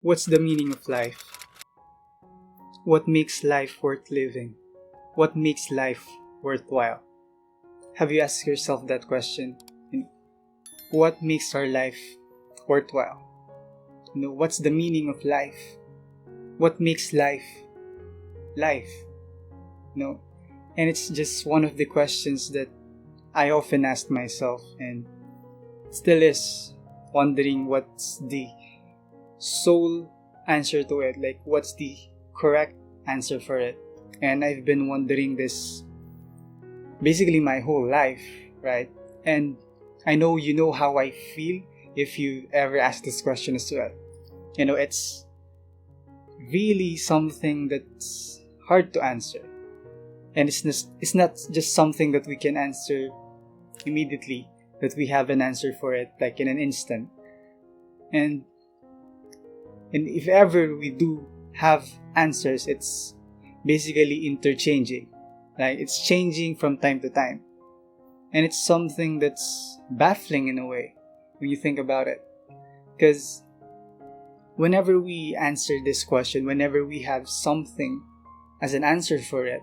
What's the meaning of life? What makes life worth living? What makes life worthwhile? Have you asked yourself that question? What makes our life worthwhile? What's the meaning of life? What makes life life? And it's just one of the questions that I often ask myself and still is wondering what's the sole answer to it, like what's the correct answer for it. And I've been wondering this basically my whole life, right? And I know you know how I feel if you ever ask this question as well. It's really something that's hard to answer. And it's not just something that we can answer immediately, that we have an answer for it like in an instant. And if ever we do have answers, it's basically interchanging. Like it's changing from time to time. And it's something that's baffling in a way when you think about it. Because whenever we answer this question, whenever we have something as an answer for it,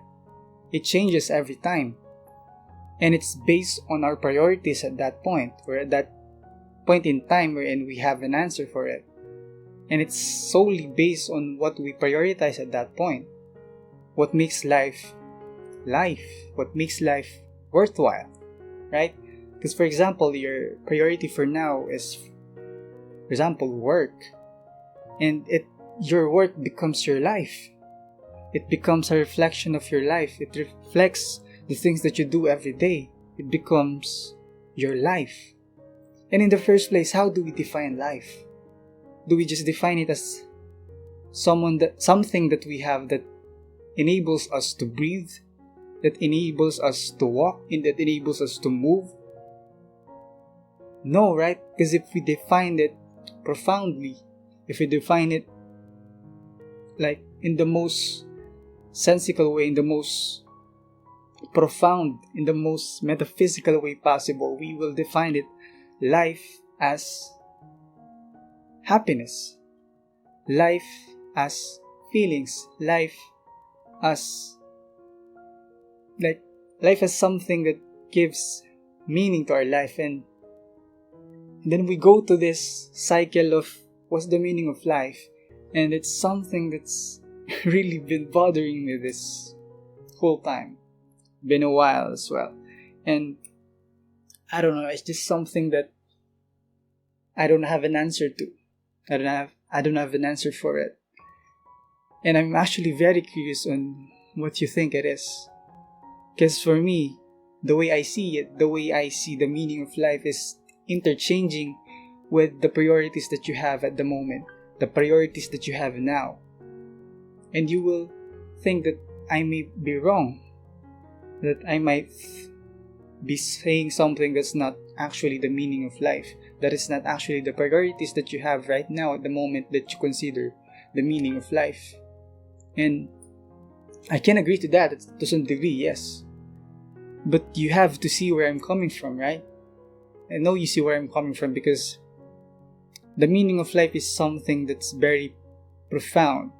it changes every time. And it's based on our priorities at that point, or at that point in time wherein we have an answer for it. And it's solely based on what we prioritize at that point. What makes life life? What makes life worthwhile? Right? Because for example, your priority for now is, for example, work. And your work becomes your life. It becomes a reflection of your life. It reflects the things that you do every day. It becomes your life. And in the first place, how do we define life? Do we just define it as something that we have that enables us to breathe, that enables us to walk, and that enables us to move? No, right? Because if we define it profoundly, if we define it like in the most sensical way, in the most profound, in the most metaphysical way possible, we will define it life as happiness, life as feelings, life as something that gives meaning to our life. And then we go to this cycle of what's the meaning of life, and it's something that's really been bothering me this whole time. Been a while as well. And I don't know, it's just something that I don't have an answer to. I don't have an answer for it. And I'm actually very curious on what you think it is. Because for me, the way I see it, the way I see the meaning of life is interchanging with the priorities that you have at the moment, the priorities that you have now. And you will think that I may be wrong, that I might be saying something that's not actually the meaning of life, that is not actually the priorities that you have right now at the moment that you consider the meaning of life. And I can agree to that to some degree, yes. But you have to see where I'm coming from, right? I know you see where I'm coming from, because the meaning of life is something that's very profound.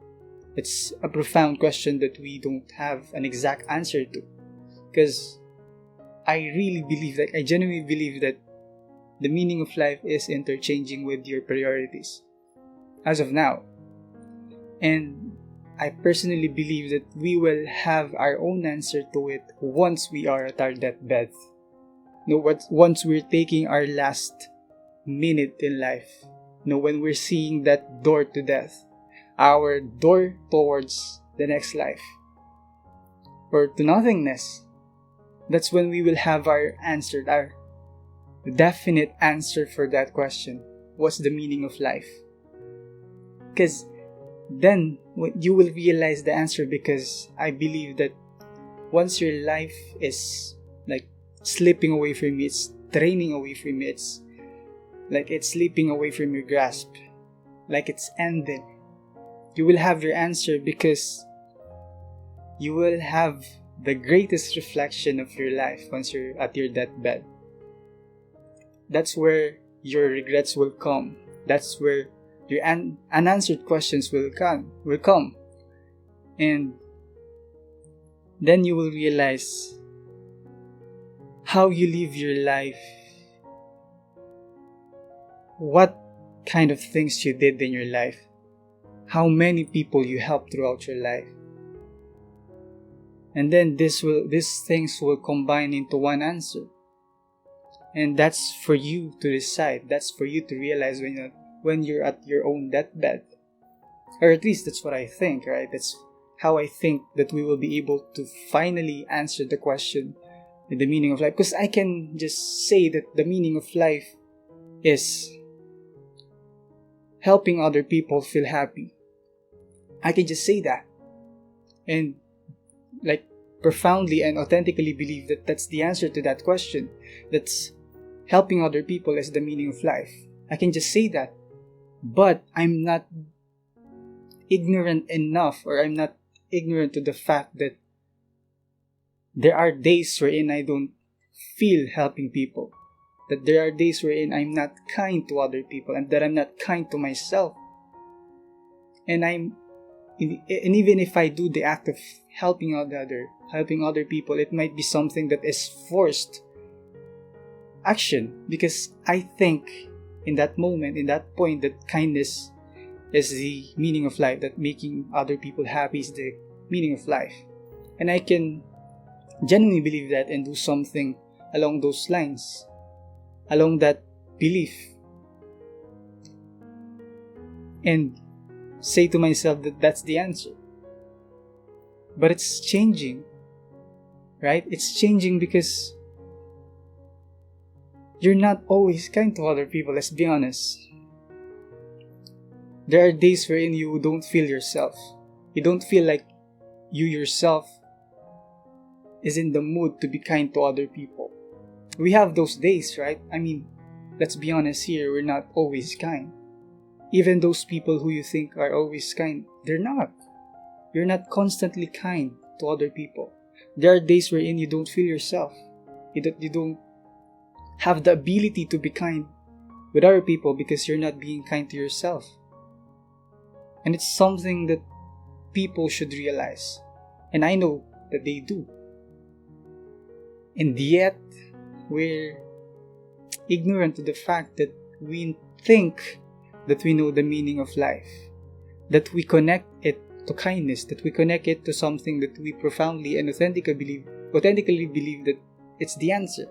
It's a profound question that we don't have an exact answer to. Because I genuinely believe that the meaning of life is interchanging with your priorities as of now. And I personally believe that we will have our own answer to it once we are at our deathbed. Once we're taking our last minute in life. When we're seeing that door to death, our door towards the next life, or to nothingness. That's when we will have our answer, our definite answer for that question. What's the meaning of life? Because then you will realize the answer, because I believe that once your life is like slipping away from you, it's draining away from you, it's like it's slipping away from your grasp, like it's ended, you will have your answer, because you will have the greatest reflection of your life once you're at your deathbed. That's where your regrets will come. That's where Your unanswered questions will come. And then you will realize how you live your life, what kind of things you did in your life, how many people you helped throughout your life. And then these things will combine into one answer. And that's for you to decide. That's for you to realize when you're at your own deathbed. Or at least that's what I think, right? That's how I think that we will be able to finally answer the question, the meaning of life. Because I can just say that the meaning of life is helping other people feel happy. I can just say that. And profoundly and authentically believe that that's the answer to that question. That's helping other people is the meaning of life. I can just say that. But I'm not ignorant enough, or I'm not ignorant to the fact that there are days wherein I don't feel helping people. That there are days wherein I'm not kind to other people, and that I'm not kind to myself. And even if I do the act of helping other people, it might be something that is forced action, because I think in that moment, in that point, that kindness is the meaning of life, that making other people happy is the meaning of life. And I can genuinely believe that and do something along those lines, along that belief, and say to myself that that's the answer. But it's changing, right? It's changing because you're not always kind to other people, let's be honest. There are days wherein you don't feel yourself. You don't feel like you yourself is in the mood to be kind to other people. We have those days, right? I mean, let's be honest here, we're not always kind. Even those people who you think are always kind, they're not. You're not constantly kind to other people. There are days wherein you don't feel yourself. You don't have the ability to be kind with other people because you're not being kind to yourself. And it's something that people should realize. And I know that they do. And yet, we're ignorant to the fact that we think that we know the meaning of life. That we connect it to kindness. That we connect it to something that we profoundly and authentically believe that it's the answer.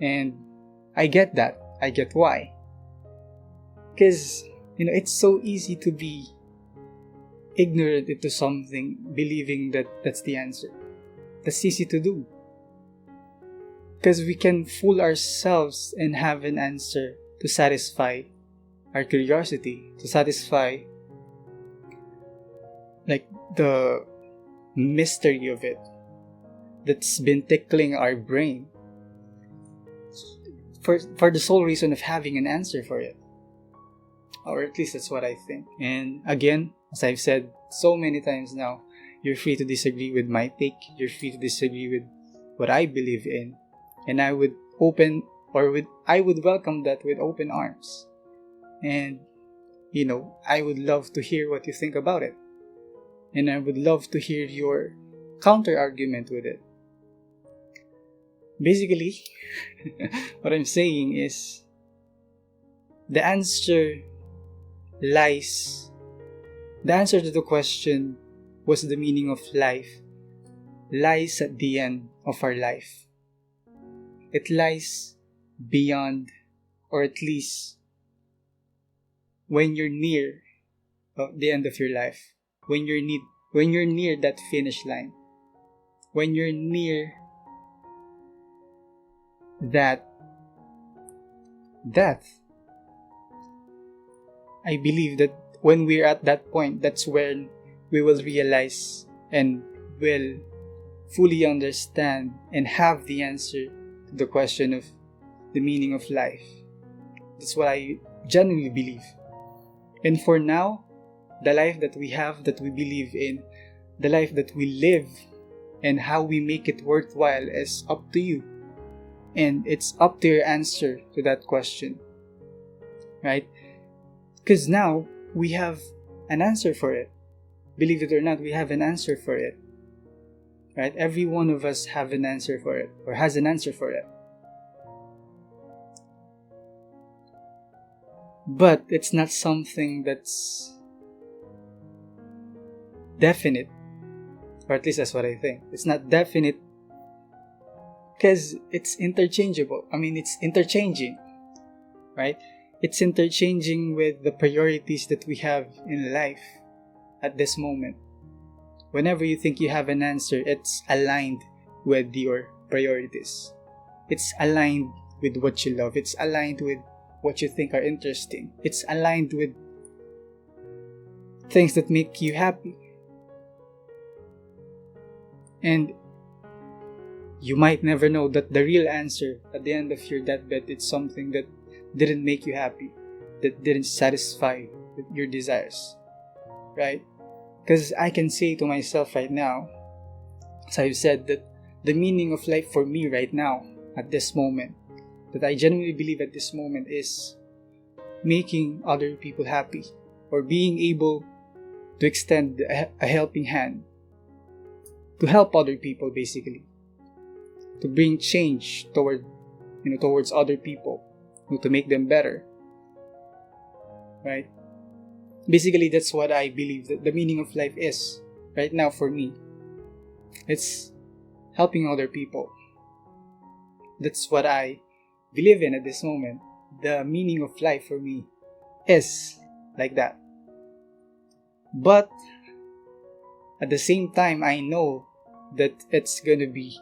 And I get that. I get why. Because, it's so easy to be ignorant into something, believing that that's the answer. That's easy to do. Because we can fool ourselves and have an answer to satisfy our curiosity, to satisfy the mystery of it that's been tickling our brain for the sole reason of having an answer for it. Or at least that's what I think. And again, as I've said so many times now, you're free to disagree with my take. You're free to disagree with what I believe in. And I would welcome that with open arms. And, I would love to hear what you think about it. And I would love to hear your counter argument with it. Basically, what I'm saying is the answer to the question, what's the meaning of life, lies at the end of our life. It lies beyond, or at least when you're near the end of your life, when you're near that finish line, when you're near that death. I believe that when we're at that point, that's when we will realize and will fully understand and have the answer to the question of the meaning of life. That's what I genuinely believe. And for now, the life that we have, that we believe in, the life that we live, and how we make it worthwhile is up to you. And it's up to your answer to that question. Right? Because now we have an answer for it. Believe it or not, we have an answer for it. Right? Every one of us have an answer for it, or has an answer for it. But it's not something that's definite, or at least that's what I think. It's not definite because it's interchangeable. It's interchanging, right? It's interchanging with the priorities that we have in life at this moment. Whenever you think you have an answer, it's aligned with your priorities. It's aligned with what you love. It's aligned with what you think are interesting. It's aligned with things that make you happy. And you might never know that the real answer at the end of your deathbed is something that didn't make you happy, that didn't satisfy your desires, right? Because I can say to myself right now, as I've said, that the meaning of life for me right now, at this moment, that I genuinely believe at this moment, is making other people happy, or being able to extend a helping hand, to help other people, basically, to bring change towards other people, to make them better, right? Basically, that's what I believe that the meaning of life is right now for me. It's helping other people. That's what I believe in at this moment. The meaning of life for me is like that. But at the same time, I know that it's gonna be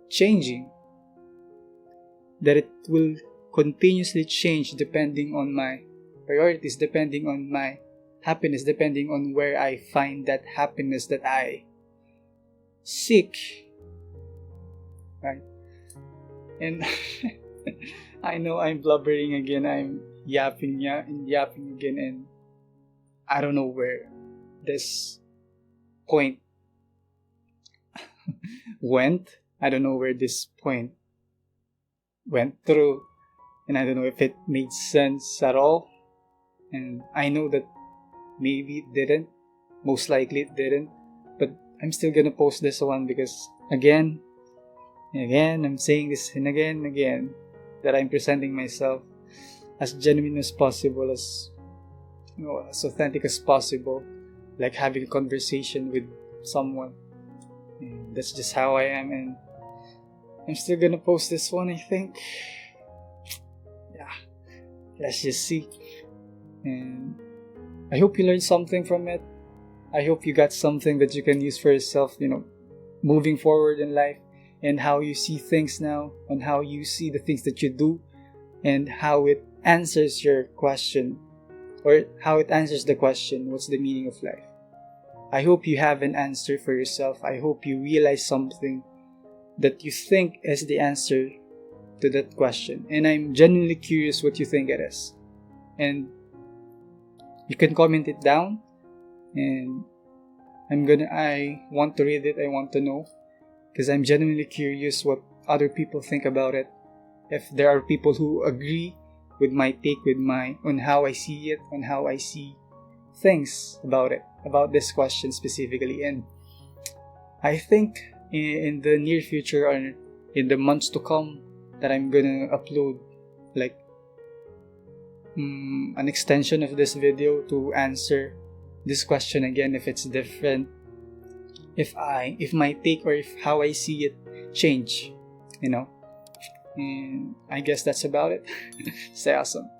changing, that it will continuously change depending on my priorities, depending on my happiness, depending on where I find that happiness that I seek, right? And I know I'm blubbering again, I'm yapping again, and I don't know where this point went. I don't know where this point went through, and I don't know if it made sense at all. And I know that maybe it didn't, most likely it didn't, but I'm still gonna post this one because again and again, I'm saying this and again, that I'm presenting myself as genuine as possible, as as authentic as possible, like having a conversation with someone. And that's just how I am, and I'm still gonna post this one, I think. Yeah, let's just see. And I hope you learned something from it. I hope you got something that you can use for yourself, moving forward in life, and how you see things now, and how you see the things that you do, and how it answers your question, or how it answers the question, what's the meaning of life? I hope you have an answer for yourself. I hope you realize something that you think is the answer to that question. And I'm genuinely curious what you think it is. And you can comment it down, and I want to read it. I want to know, because I'm genuinely curious what other people think about it. If there are people who agree with my take, on how I see it, on how I see things about it, about this question specifically. And I think in the near future, or in the months to come, that I'm gonna upload like an extension of this video to answer this question again, if it's different, if my take, or if how I see it change, And I guess that's about it. Stay awesome.